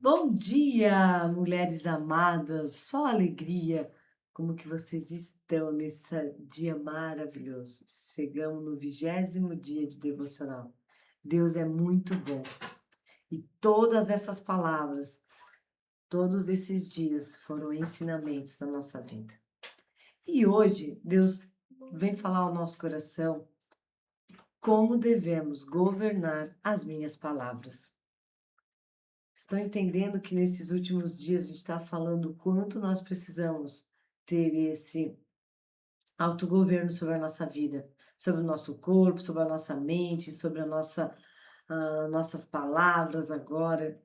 Bom dia, mulheres amadas, só alegria. Como que vocês estão nesse dia maravilhoso? Chegamos no 20º dia de devocional. Deus é muito bom. E todas essas palavras, todos esses dias foram ensinamentos na nossa vida. E hoje Deus vem falar ao nosso coração como devemos governar as minhas palavras. Estão entendendo que nesses últimos dias a gente está falando o quanto nós precisamos ter esse autogoverno sobre a nossa vida, sobre o nosso corpo, sobre a nossa mente, sobre nossas palavras agora,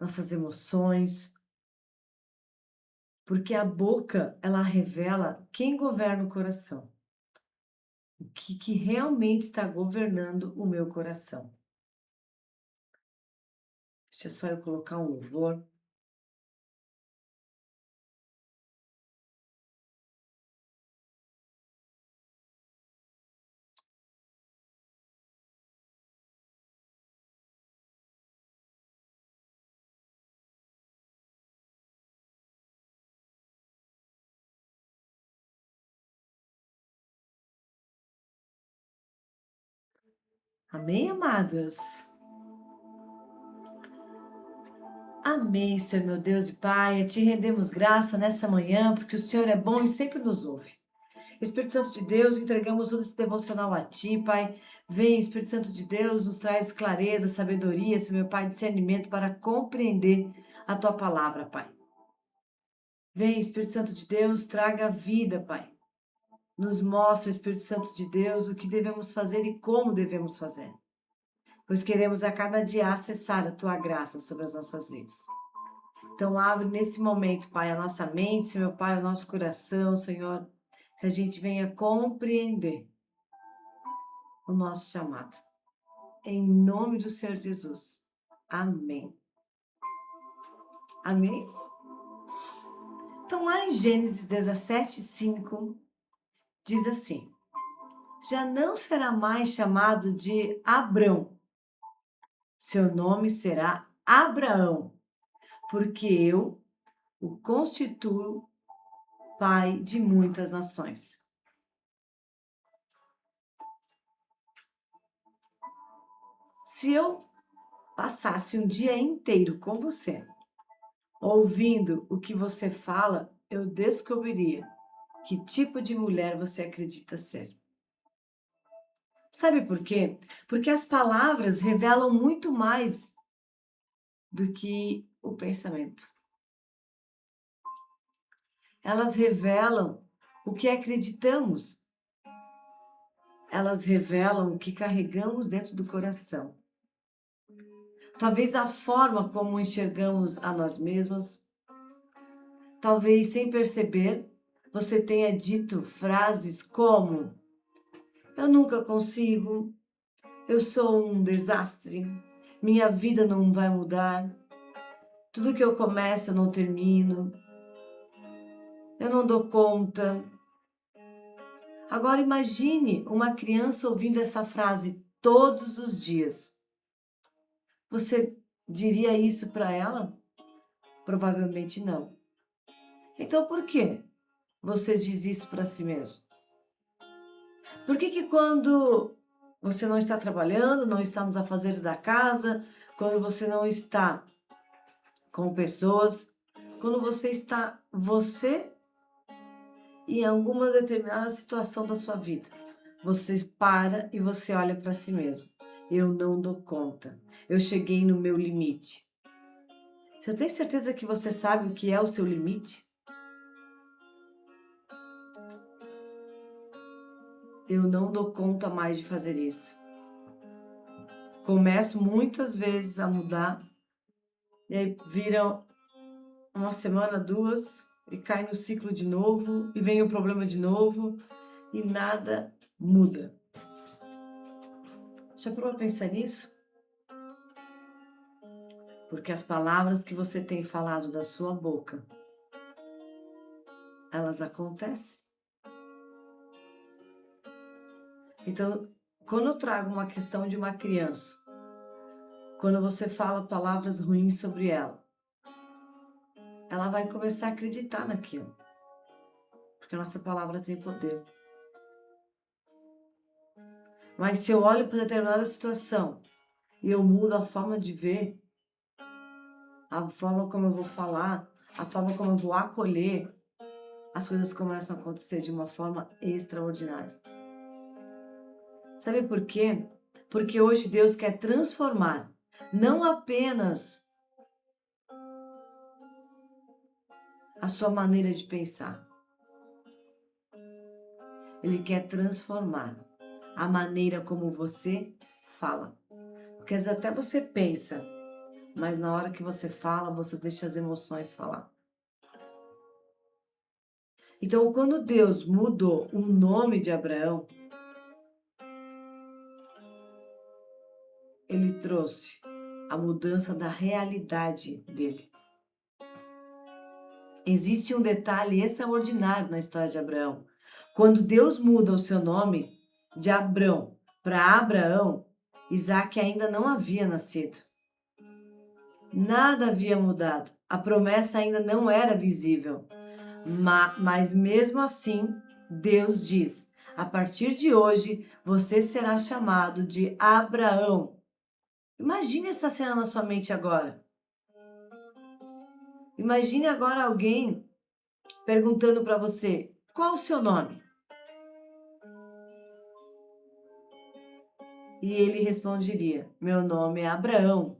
nossas emoções, porque a boca ela revela quem governa o coração, o que realmente está governando o meu coração. Deixa só eu colocar um louvor. Amém, amadas? Amém, Senhor meu Deus e Pai, te rendemos graça nessa manhã, porque o Senhor é bom e sempre nos ouve. Espírito Santo de Deus, entregamos todo esse devocional a Ti, Pai. Vem, Espírito Santo de Deus, nos traz clareza, sabedoria, Senhor meu Pai, discernimento para compreender a Tua palavra, Pai. Vem, Espírito Santo de Deus, traga vida, Pai. Nos mostra, Espírito Santo de Deus, o que devemos fazer e como devemos fazer. Pois queremos a cada dia acessar a Tua graça sobre as nossas vidas. Então, abre nesse momento, Pai, a nossa mente, Senhor, meu Pai, o nosso coração, Senhor, que a gente venha compreender o nosso chamado. Em nome do Senhor Jesus. Amém. Amém? Então, lá em Gênesis 17:5, diz assim: já não será mais chamado de Abrão, seu nome será Abraão, porque eu o constituo pai de muitas nações. Se eu passasse um dia inteiro com você, ouvindo o que você fala, eu descobriria que tipo de mulher você acredita ser. Sabe por quê? Porque as palavras revelam muito mais do que o pensamento. Elas revelam o que acreditamos. Elas revelam o que carregamos dentro do coração. Talvez a forma como enxergamos a nós mesmos. Talvez sem perceber, você tenha dito frases como: eu nunca consigo, eu sou um desastre, minha vida não vai mudar, tudo que eu começo eu não termino, eu não dou conta. Agora imagine uma criança ouvindo essa frase todos os dias. Você diria isso para ela? Provavelmente não. Então por que você diz isso para si mesmo? Por que quando você não está trabalhando, não está nos afazeres da casa, quando você não está com pessoas, quando você está em alguma determinada situação da sua vida, você para e você olha para si mesmo. Eu não dou conta. Eu cheguei no meu limite. Você tem certeza que você sabe o que é o seu limite? Eu não dou conta mais de fazer isso. Começo muitas vezes a mudar, e aí vira uma semana, duas, e cai no ciclo de novo, e vem o problema de novo, e nada muda. Já parou para pensar nisso? Porque as palavras que você tem falado da sua boca, elas acontecem. Então, quando eu trago uma questão de uma criança, quando você fala palavras ruins sobre ela, ela vai começar a acreditar naquilo, porque a nossa palavra tem poder. Mas se eu olho para determinada situação e eu mudo a forma de ver, a forma como eu vou falar, a forma como eu vou acolher, as coisas começam a acontecer de uma forma extraordinária. Sabe por quê? Porque hoje Deus quer transformar não apenas a sua maneira de pensar, Ele quer transformar a maneira como você fala. Porque às vezes até você pensa, mas na hora que você fala, você deixa as emoções falar. Então, quando Deus mudou o nome de Abraão, Ele trouxe a mudança da realidade dele. Existe um detalhe extraordinário na história de Abraão. Quando Deus muda o seu nome de Abrão para Abraão, Isaac ainda não havia nascido. Nada havia mudado. A promessa ainda não era visível. Mas mesmo assim, Deus diz: a partir de hoje, você será chamado de Abraão. Imagine essa cena na sua mente agora. Imagine agora alguém perguntando para você: qual o seu nome? E ele responderia: meu nome é Abraão.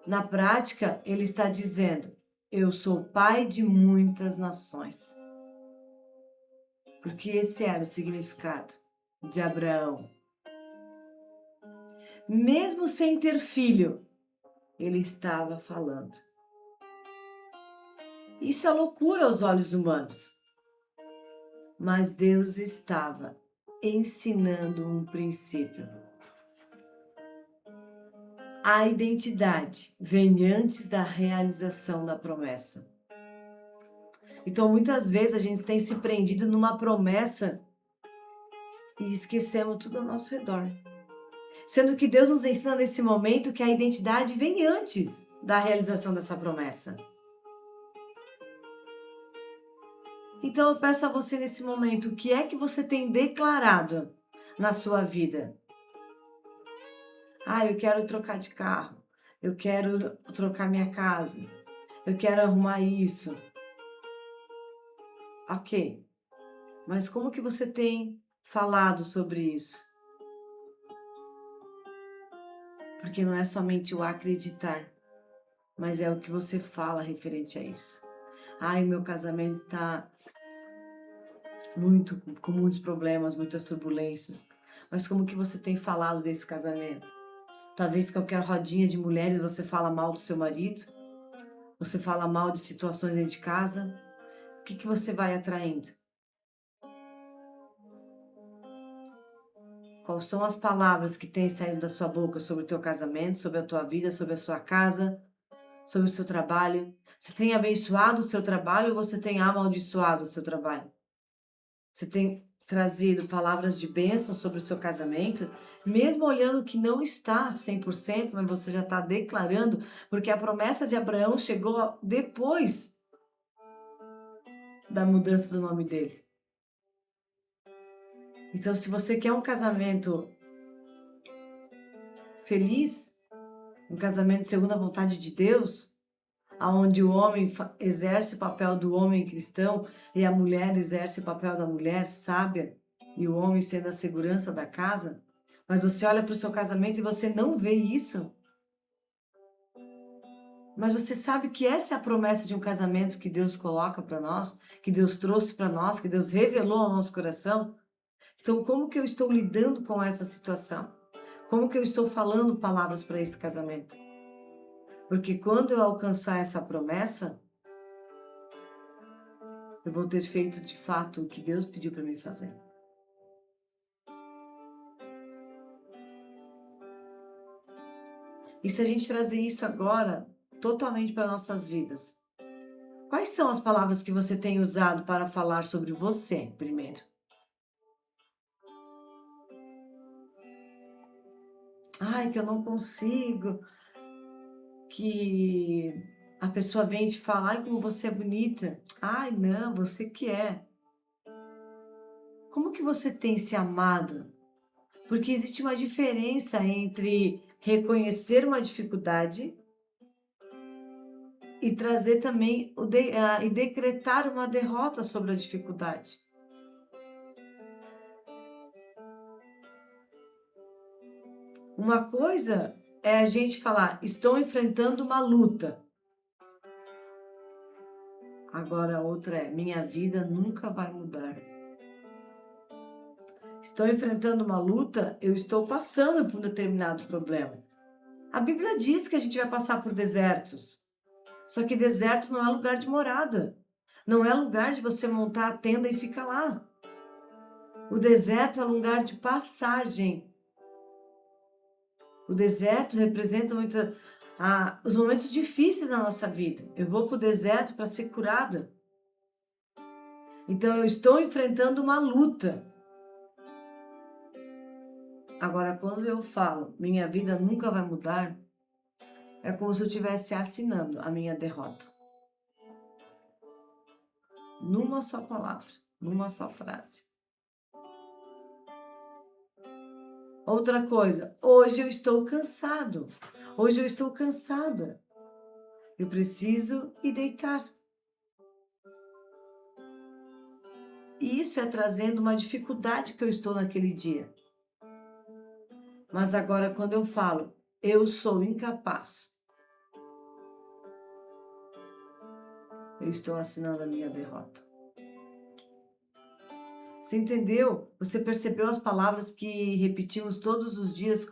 Na prática, ele está dizendo: eu sou pai de muitas nações. Porque esse era o significado de Abraão. Mesmo sem ter filho, ele estava falando. Isso é loucura aos olhos humanos. Mas Deus estava ensinando um princípio. A identidade vem antes da realização da promessa. Então, muitas vezes a gente tem se prendido numa promessa e esquecemos tudo ao nosso redor. Sendo que Deus nos ensina nesse momento que a identidade vem antes da realização dessa promessa. Então eu peço a você nesse momento, o que é que você tem declarado na sua vida? Eu quero trocar de carro, eu quero trocar minha casa, eu quero arrumar isso. Ok, mas como que você tem falado sobre isso? Porque não é somente o acreditar, mas é o que você fala referente a isso. Meu casamento tá com muitos problemas, muitas turbulências. Mas como que você tem falado desse casamento? Talvez qualquer rodinha de mulheres você fala mal do seu marido, você fala mal de situações dentro de casa. O que você vai atraindo? Quais são as palavras que têm saído da sua boca sobre o teu casamento, sobre a tua vida, sobre a sua casa, sobre o seu trabalho? Você tem abençoado o seu trabalho ou você tem amaldiçoado o seu trabalho? Você tem trazido palavras de bênção sobre o seu casamento, mesmo olhando que não está 100%, mas você já está declarando, porque a promessa de Abraão chegou depois da mudança do nome dele. Então, se você quer um casamento feliz, um casamento segundo a vontade de Deus, aonde o homem exerce o papel do homem cristão e a mulher exerce o papel da mulher sábia, e o homem sendo a segurança da casa, mas você olha para o seu casamento e você não vê isso. Mas você sabe que essa é a promessa de um casamento que Deus coloca para nós, que Deus trouxe para nós, que Deus revelou ao nosso coração. Então, como que eu estou lidando com essa situação? Como que eu estou falando palavras para esse casamento? Porque quando eu alcançar essa promessa, eu vou ter feito de fato o que Deus pediu para mim fazer. E se a gente trazer isso agora totalmente para nossas vidas, quais são as palavras que você tem usado para falar sobre você primeiro? Que eu não consigo, que A pessoa vem e te fala, ai, como você é bonita. Ai, não, você que é. Como que você tem se amado? Porque existe uma diferença entre reconhecer uma dificuldade e trazer também e decretar uma derrota sobre a dificuldade. Uma coisa é a gente falar, estou enfrentando uma luta. Agora a outra é, minha vida nunca vai mudar. Estou enfrentando uma luta, eu estou passando por um determinado problema. A Bíblia diz que a gente vai passar por desertos. Só que deserto não é lugar de morada. Não é lugar de você montar a tenda e ficar lá. O deserto é lugar de passagem. O deserto representa muito os momentos difíceis da nossa vida. Eu vou para o deserto para ser curada. Então eu estou enfrentando uma luta. Agora, quando eu falo, minha vida nunca vai mudar, é como se eu estivesse assinando a minha derrota. Numa só palavra, numa só frase. Outra coisa, hoje eu estou cansado. Hoje eu estou cansada. Eu preciso ir deitar. E isso é trazendo uma dificuldade que eu estou naquele dia. Mas agora, quando eu falo, eu sou incapaz, eu estou assinando a minha derrota. Você entendeu? Você percebeu as palavras que repetimos todos os dias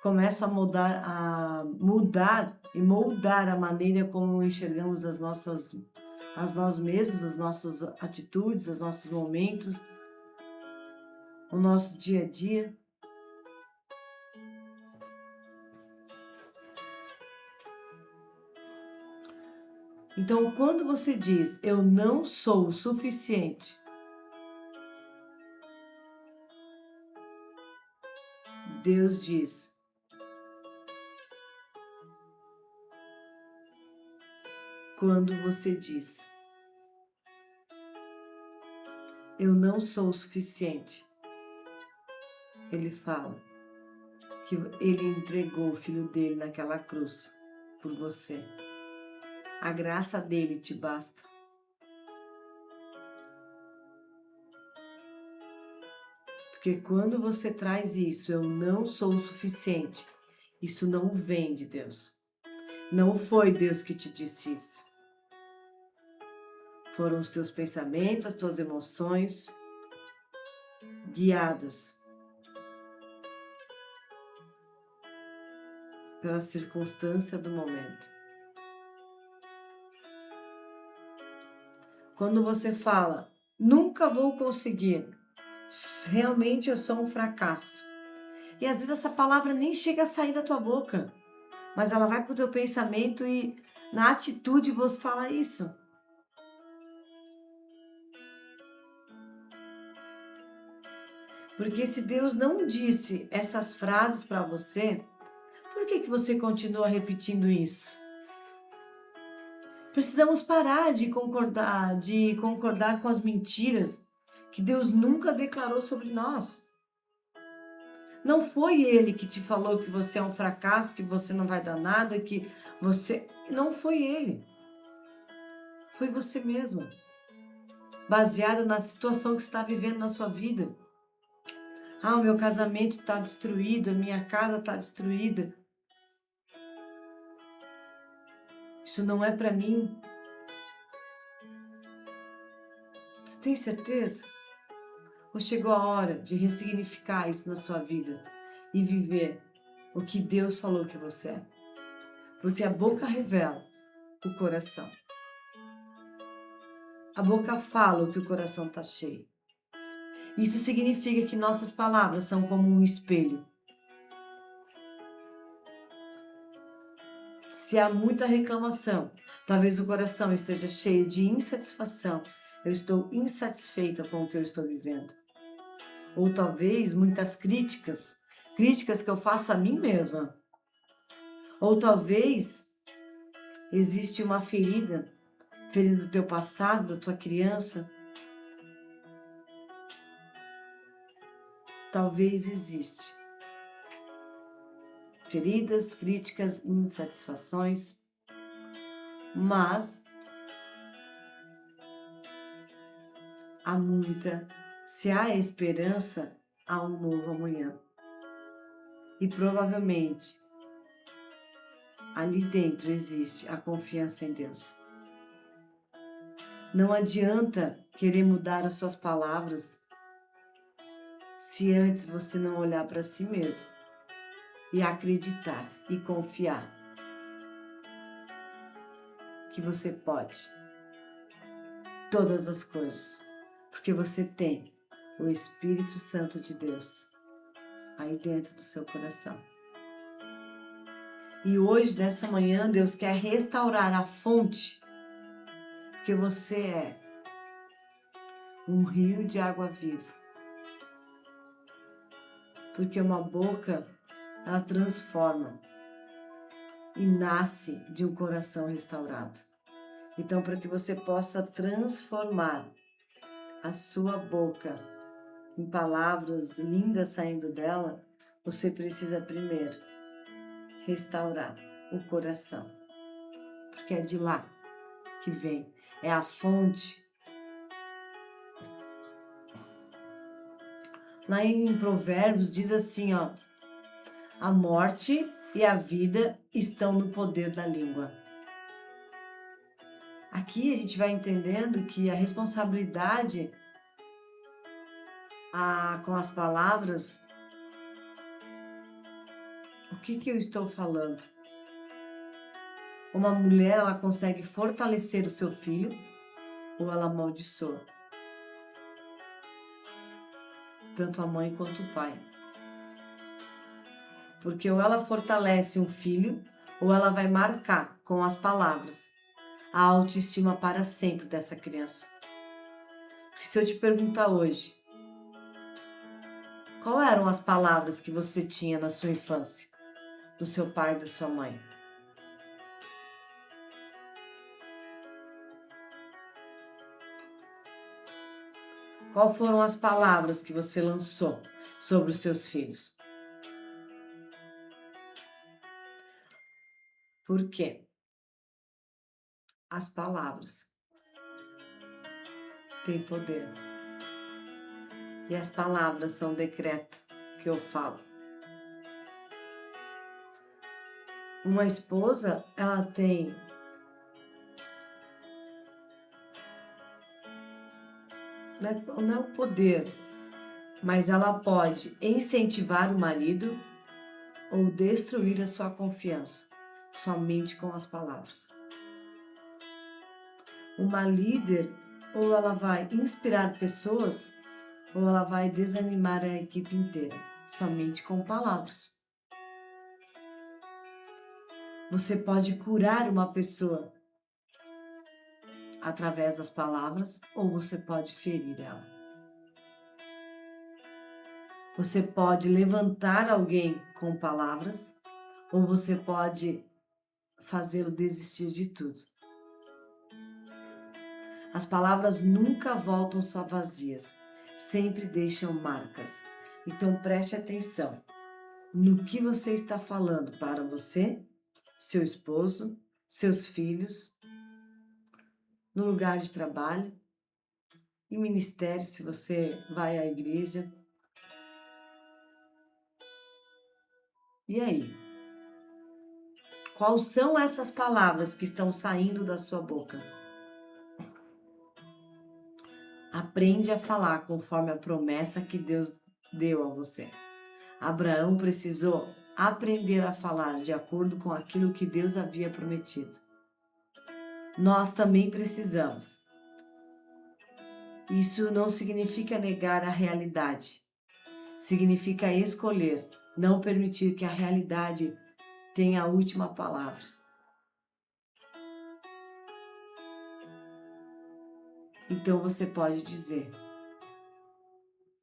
começam a mudar e moldar a maneira como enxergamos as nós mesmos, as nossas atitudes, os nossos momentos, o nosso dia a dia. Então, quando você diz, eu não sou o suficiente, Deus diz, quando você diz, eu não sou o suficiente, Ele fala que Ele entregou o Filho dele naquela cruz por você. A graça dele te basta. Porque quando você traz isso, eu não sou o suficiente, isso não vem de Deus. Não foi Deus que te disse isso. Foram os teus pensamentos, as tuas emoções, guiadas pela circunstância do momento. Quando você fala, nunca vou conseguir, realmente eu sou um fracasso. E às vezes essa palavra nem chega a sair da tua boca, mas ela vai para o teu pensamento e na atitude você fala isso. Porque se Deus não disse essas frases para você, por que você continua repetindo isso? Precisamos parar de concordar com as mentiras que Deus nunca declarou sobre nós. Não foi Ele que te falou que você é um fracasso, que você não vai dar nada, que você... Não foi Ele. Foi você mesma. Baseado na situação que você está vivendo na sua vida. Ah, o meu casamento está destruído, a minha casa está destruída. Isso não é para mim. Você tem certeza? Ou chegou a hora de ressignificar isso na sua vida e viver o que Deus falou que você é? Porque a boca revela o coração. A boca fala o que o coração está cheio. Isso significa que nossas palavras são como um espelho. Se há muita reclamação, talvez o coração esteja cheio de insatisfação. Eu estou insatisfeita com o que eu estou vivendo. Ou talvez muitas críticas que eu faço a mim mesma. Ou talvez Existe uma ferida do teu passado, da tua criança? Talvez existe. Feridas, críticas, insatisfações, mas se há esperança, há um novo amanhã. E provavelmente ali dentro existe a confiança em Deus. Não adianta querer mudar as suas palavras se antes você não olhar para si mesmo e acreditar e confiar que você pode todas as coisas, porque você tem o Espírito Santo de Deus aí dentro do seu coração. E hoje, nessa manhã, Deus quer restaurar a fonte, porque você é um rio de água viva. Porque uma boca, ela transforma e nasce de um coração restaurado. Então, para que você possa transformar a sua boca em palavras lindas saindo dela, você precisa primeiro restaurar o coração. Porque é de lá que vem, é a fonte. Lá em Provérbios diz assim, ó: a morte e a vida estão no poder da língua. Aqui a gente vai entendendo que a responsabilidade com as palavras, o que eu estou falando? Uma mulher, ela consegue fortalecer o seu filho ou ela amaldiçoa? Tanto a mãe quanto o pai. Porque ou ela fortalece um filho ou ela vai marcar com as palavras a autoestima para sempre dessa criança. Porque se eu te perguntar hoje, quais eram as palavras que você tinha na sua infância, do seu pai e da sua mãe? Quais foram as palavras que você lançou sobre os seus filhos? Por quê? As palavras têm poder. E as palavras são decreto que eu falo. Uma esposa, ela tem não é o poder, mas ela pode incentivar o marido ou destruir a sua confiança, somente com as palavras. Uma líder, ou ela vai inspirar pessoas, ou ela vai desanimar a equipe inteira, somente com palavras. Você pode curar uma pessoa através das palavras, ou você pode ferir ela. Você pode levantar alguém com palavras, ou você pode fazê-lo desistir de tudo. As palavras nunca voltam só vazias, sempre deixam marcas. Então preste atenção no que você está falando para você, seu esposo, seus filhos, no lugar de trabalho, em ministério, se você vai à igreja. E aí? Quais são essas palavras que estão saindo da sua boca? Aprende a falar conforme a promessa que Deus deu a você. Abraão precisou aprender a falar de acordo com aquilo que Deus havia prometido. Nós também precisamos. Isso não significa negar a realidade. Significa escolher, não permitir que a realidade tenha a última palavra. Então você pode dizer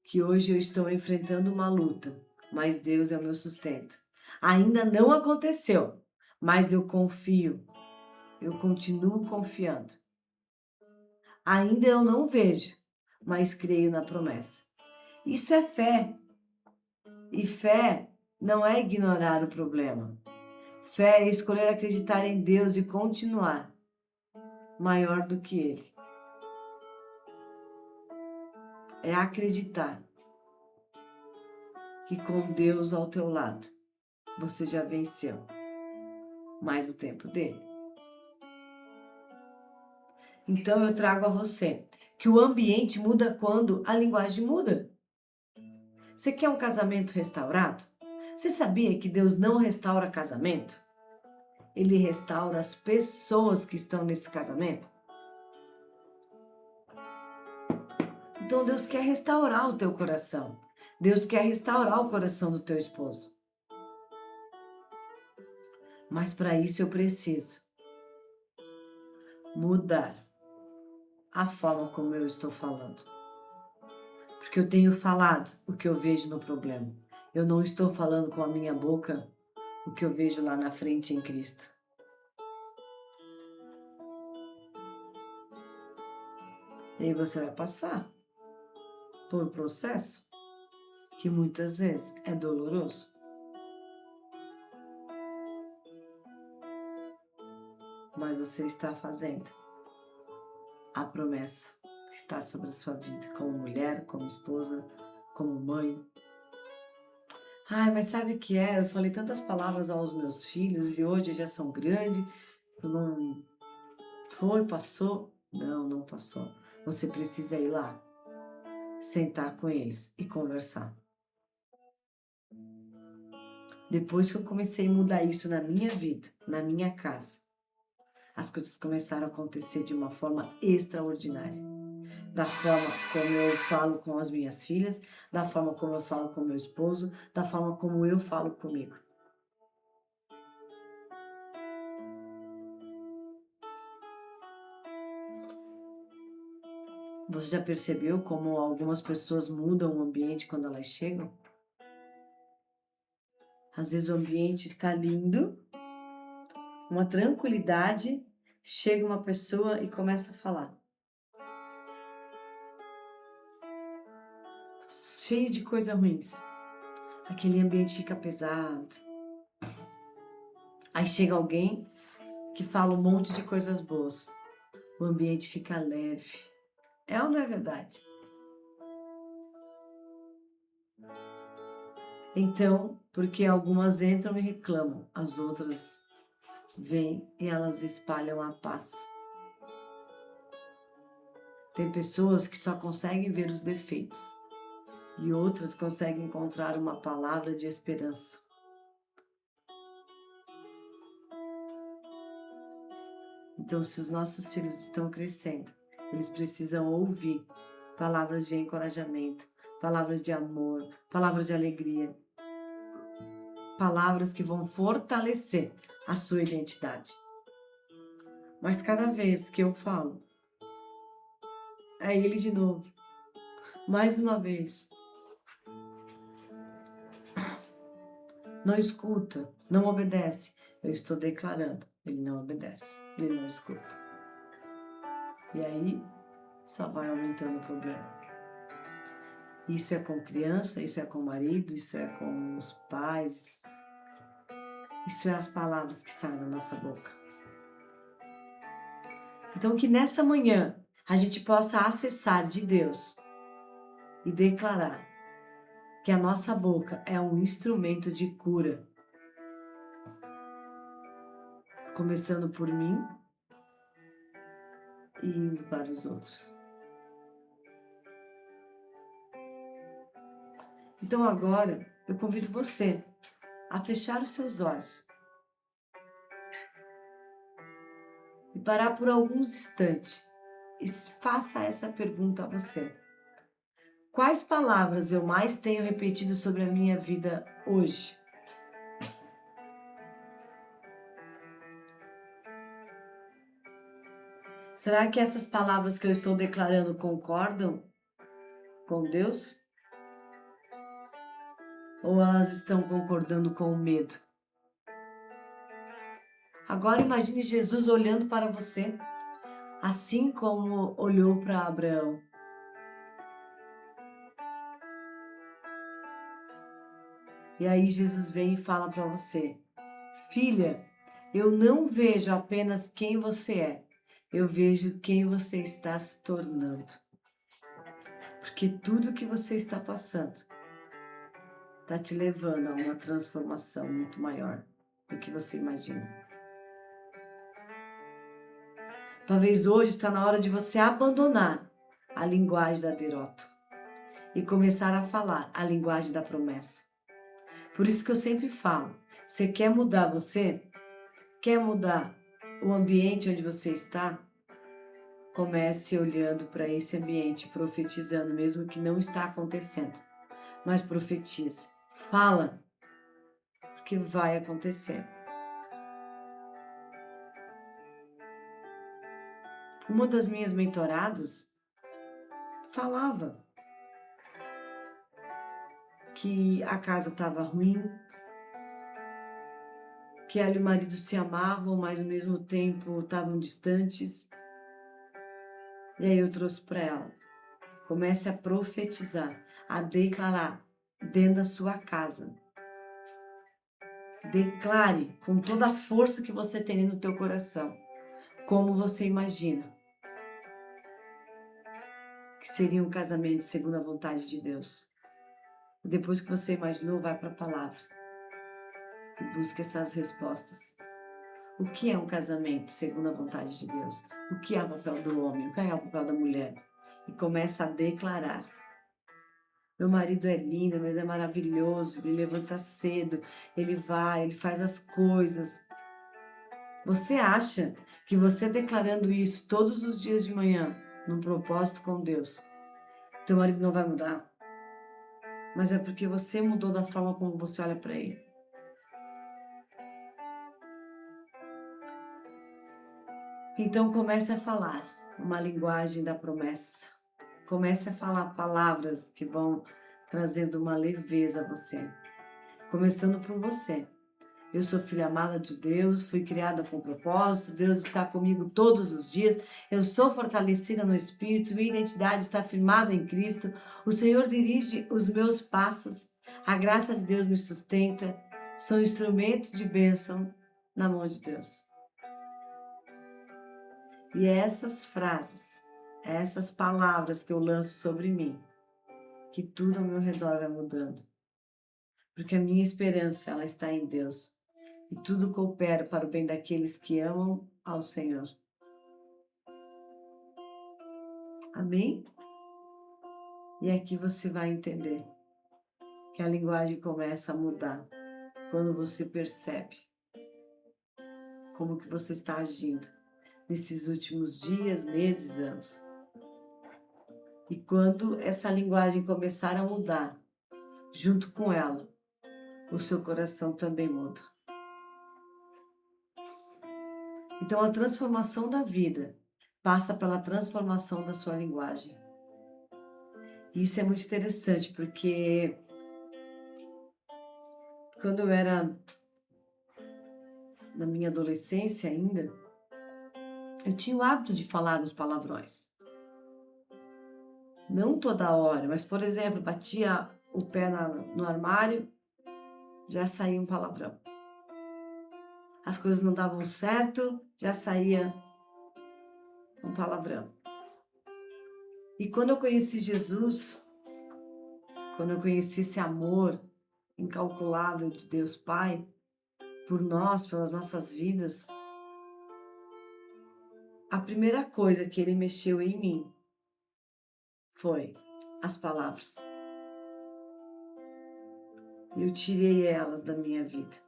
que hoje eu estou enfrentando uma luta, mas Deus é o meu sustento. Ainda não aconteceu, mas eu confio eu continuo confiando. Ainda eu não vejo, mas creio na promessa. Isso é fé. E fé não é ignorar o problema. Fé é escolher acreditar em Deus e continuar maior do que Ele. É acreditar que com Deus ao teu lado, você já venceu mais o tempo dele. Então eu trago a você que o ambiente muda quando a linguagem muda. Você quer um casamento restaurado? Você sabia que Deus não restaura casamento? Ele restaura as pessoas que estão nesse casamento. Então Deus quer restaurar o teu coração. Deus quer restaurar o coração do teu esposo. Mas para isso eu preciso mudar a forma como eu estou falando. Porque eu tenho falado o que eu vejo no problema. Eu não estou falando com a minha boca o que eu vejo lá na frente em Cristo. E aí você vai passar por um processo que muitas vezes é doloroso. Mas você está fazendo a promessa que está sobre a sua vida, como mulher, como esposa, como mãe. Ai, mas sabe o que é? Eu falei tantas palavras aos meus filhos e hoje já são grandes. Não foi, passou? Não, não passou. Você precisa ir lá, sentar com eles e conversar. Depois que eu comecei a mudar isso na minha vida, na minha casa, as coisas começaram a acontecer de uma forma extraordinária. Da forma como eu falo com as minhas filhas, da forma como eu falo com meu esposo, da forma como eu falo comigo. Você já percebeu como algumas pessoas mudam o ambiente quando elas chegam? Às vezes o ambiente está lindo, uma tranquilidade, chega uma pessoa e começa a falar. Cheio de coisas ruins. Aquele ambiente fica pesado. Aí chega alguém que fala um monte de coisas boas. O ambiente fica leve. É ou não é verdade? Então, porque algumas entram e reclamam, as outras vêm e elas espalham a paz. Tem pessoas que só conseguem ver os defeitos e outras conseguem encontrar uma palavra de esperança. Então, se os nossos filhos estão crescendo, eles precisam ouvir palavras de encorajamento, palavras de amor, palavras de alegria, palavras que vão fortalecer a sua identidade. Mas cada vez que eu falo, é ele de novo, mais uma vez. Não escuta, não obedece. Eu estou declarando, ele não obedece, ele não escuta. E aí, só vai aumentando o problema. Isso é com criança, isso é com o marido, isso é com os pais. Isso é as palavras que saem da nossa boca. Então, que nessa manhã a gente possa acessar de Deus e declarar que a nossa boca é um instrumento de cura. Começando por mim e indo para os outros. Então agora eu convido você a fechar os seus olhos e parar por alguns instantes e faça essa pergunta a você. Quais palavras eu mais tenho repetido sobre a minha vida hoje? Será que essas palavras que eu estou declarando concordam com Deus? Ou elas estão concordando com o medo? Agora imagine Jesus olhando para você, assim como olhou para Abraão. E aí Jesus vem e fala para você: filha, eu não vejo apenas quem você é, eu vejo quem você está se tornando. Porque tudo que você está passando está te levando a uma transformação muito maior do que você imagina. Talvez hoje está na hora de você abandonar a linguagem da derrota e começar a falar a linguagem da promessa. Por isso que eu sempre falo, você quer mudar você? Quer mudar o ambiente onde você está? Comece olhando para esse ambiente, profetizando, mesmo que não está acontecendo. Mas profetize. Fala, porque vai acontecer. Uma das minhas mentoradas falava que a casa estava ruim, que ela e o marido se amavam, mas ao mesmo tempo estavam distantes. E aí eu trouxe para ela: comece a profetizar, a declarar dentro da sua casa. Declare com toda a força que você tem no teu coração, como você imagina que seria um casamento segundo a vontade de Deus. E depois que você imaginou, vai para a palavra e busque essas respostas. O que é um casamento segundo a vontade de Deus? O que é o papel do homem? O que é o papel da mulher? E começa a declarar: meu marido é lindo, meu marido é maravilhoso, ele levanta cedo, ele vai, ele faz as coisas. Você acha que você declarando isso todos os dias de manhã, num propósito com Deus, teu marido não vai mudar? Mas é porque você mudou da forma como você olha para ele. Então comece a falar uma linguagem da promessa. Comece a falar palavras que vão trazendo uma leveza a você. Começando por você. Eu sou filha amada de Deus, fui criada com propósito, Deus está comigo todos os dias, eu sou fortalecida no Espírito, minha identidade está firmada em Cristo, o Senhor dirige os meus passos, a graça de Deus me sustenta, sou instrumento de bênção na mão de Deus. E é essas frases, essas palavras que eu lanço sobre mim, que tudo ao meu redor vai mudando. Porque a minha esperança, ela está em Deus. E tudo coopera para o bem daqueles que amam ao Senhor. Amém? E aqui você vai entender que a linguagem começa a mudar quando você percebe como que você está agindo nesses últimos dias, meses, anos. E quando essa linguagem começar a mudar, junto com ela, o seu coração também muda. Então a transformação da vida passa pela transformação da sua linguagem. E isso é muito interessante, porque quando eu era na minha adolescência ainda, eu tinha o hábito de falar os palavrões. Não toda hora, mas, por exemplo, batia o pé no armário, já saía um palavrão. As coisas não davam certo, já saía um palavrão. E quando eu conheci Jesus, quando eu conheci esse amor incalculável de Deus Pai, por nós, pelas nossas vidas, a primeira coisa que Ele mexeu em mim foi as palavras. Eu tirei elas da minha vida.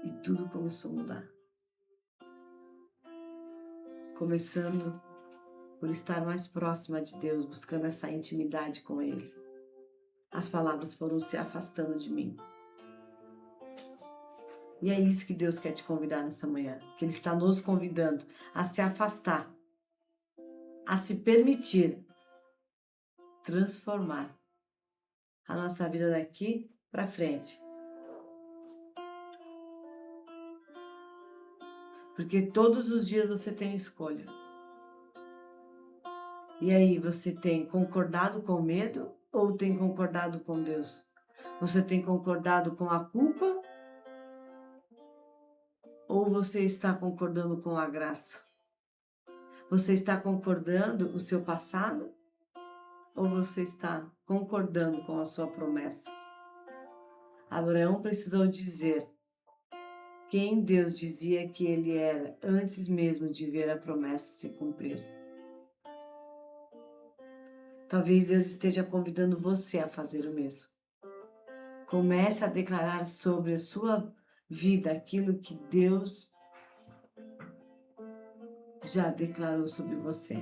E tudo começou a mudar. Começando por estar mais próxima de Deus, buscando essa intimidade com Ele. As palavras foram se afastando de mim. E é isso que Deus quer te convidar nessa manhã. Que Ele está nos convidando a se afastar, a se permitir transformar a nossa vida daqui para frente. Porque todos os dias você tem escolha. E aí, você tem concordado com o medo ou tem concordado com Deus? Você tem concordado com a culpa ou você está concordando com a graça? Você está concordando o seu passado ou você está concordando com a sua promessa? Abraão precisou dizer quem Deus dizia que ele era antes mesmo de ver a promessa se cumprir. Talvez Deus esteja convidando você a fazer o mesmo. Comece a declarar sobre a sua vida aquilo que Deus já declarou sobre você.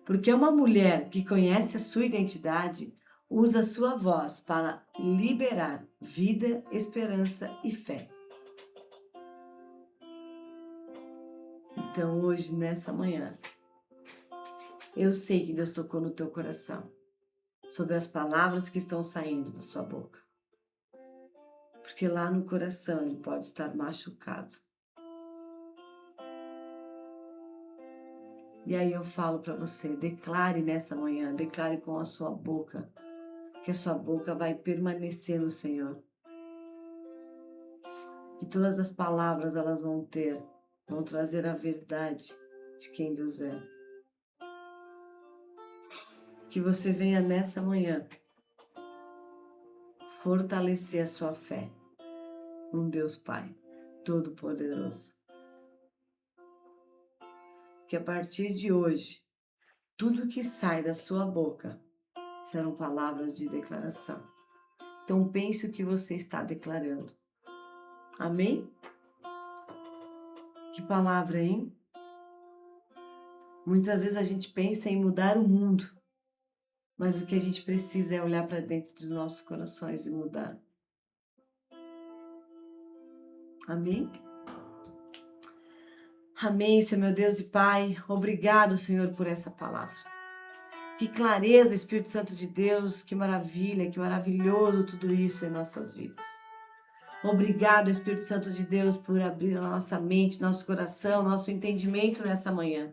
Porque uma mulher que conhece a sua identidade usa a sua voz para liberar vida, esperança e fé. Então hoje, nessa manhã, eu sei que Deus tocou no teu coração sobre as palavras que estão saindo da sua boca. Porque lá no coração ele pode estar machucado. E aí eu falo para você, declare nessa manhã, declare com a sua boca, que a sua boca vai permanecer no Senhor. Que todas as palavras elas vão trazer a verdade de quem Deus é. Que você venha nessa manhã fortalecer a sua fé num Deus Pai Todo-Poderoso. Que a partir de hoje, tudo que sai da sua boca serão palavras de declaração. Então pense o que você está declarando. Amém? Que palavra, hein? Muitas vezes a gente pensa em mudar o mundo, mas o que a gente precisa é olhar para dentro dos nossos corações e mudar. Amém? Amém, Senhor meu Deus e Pai. Obrigado, Senhor, por essa palavra. Que clareza, Espírito Santo de Deus, que maravilha, que maravilhoso tudo isso em nossas vidas. Obrigado, Espírito Santo de Deus, por abrir a nossa mente, nosso coração, nosso entendimento nessa manhã.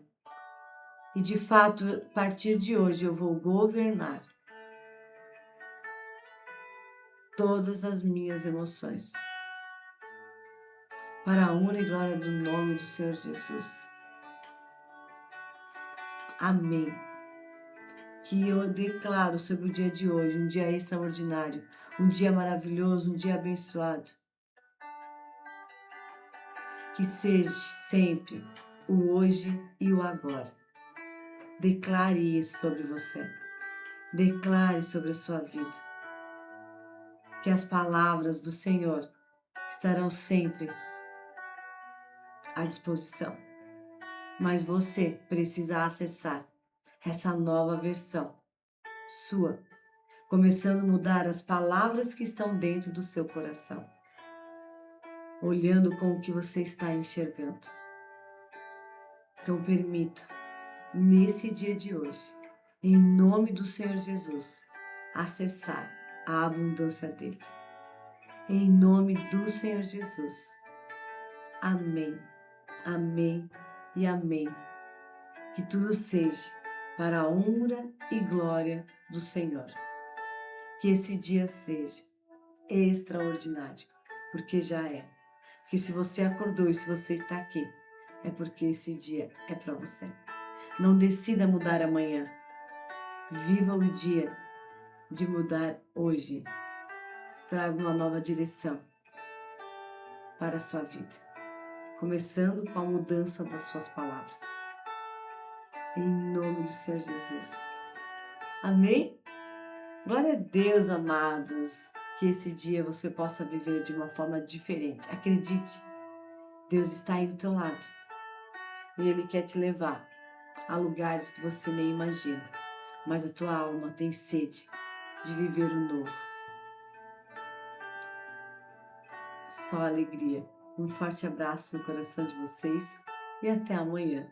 E de fato, a partir de hoje, eu vou governar todas as minhas emoções. Para a honra e glória do nome do Senhor Jesus. Amém. Que eu declaro sobre o dia de hoje, um dia extraordinário, um dia maravilhoso, um dia abençoado. Que seja sempre o hoje e o agora. Declare isso sobre você. Declare sobre a sua vida. Que as palavras do Senhor estarão sempre à disposição. Mas você precisa acessar essa nova versão sua, começando a mudar as palavras que estão dentro do seu coração, olhando com o que você está enxergando. Então permita, nesse dia de hoje, em nome do Senhor Jesus, acessar a abundância dele. Em nome do Senhor Jesus. Amém, amém e amém. Que tudo seja para a honra e glória do Senhor. Que esse dia seja extraordinário, porque já é. Porque se você acordou e se você está aqui, é porque esse dia é para você. Não decida mudar amanhã. Viva o dia de mudar hoje. Traga uma nova direção para a sua vida. Começando com a mudança das suas palavras. Em nome do Senhor Jesus. Amém? Glória a Deus, amados. Que esse dia você possa viver de uma forma diferente. Acredite, Deus está aí do teu lado. E Ele quer te levar a lugares que você nem imagina. Mas a tua alma tem sede de viver o novo. Só alegria. Um forte abraço no coração de vocês e até amanhã.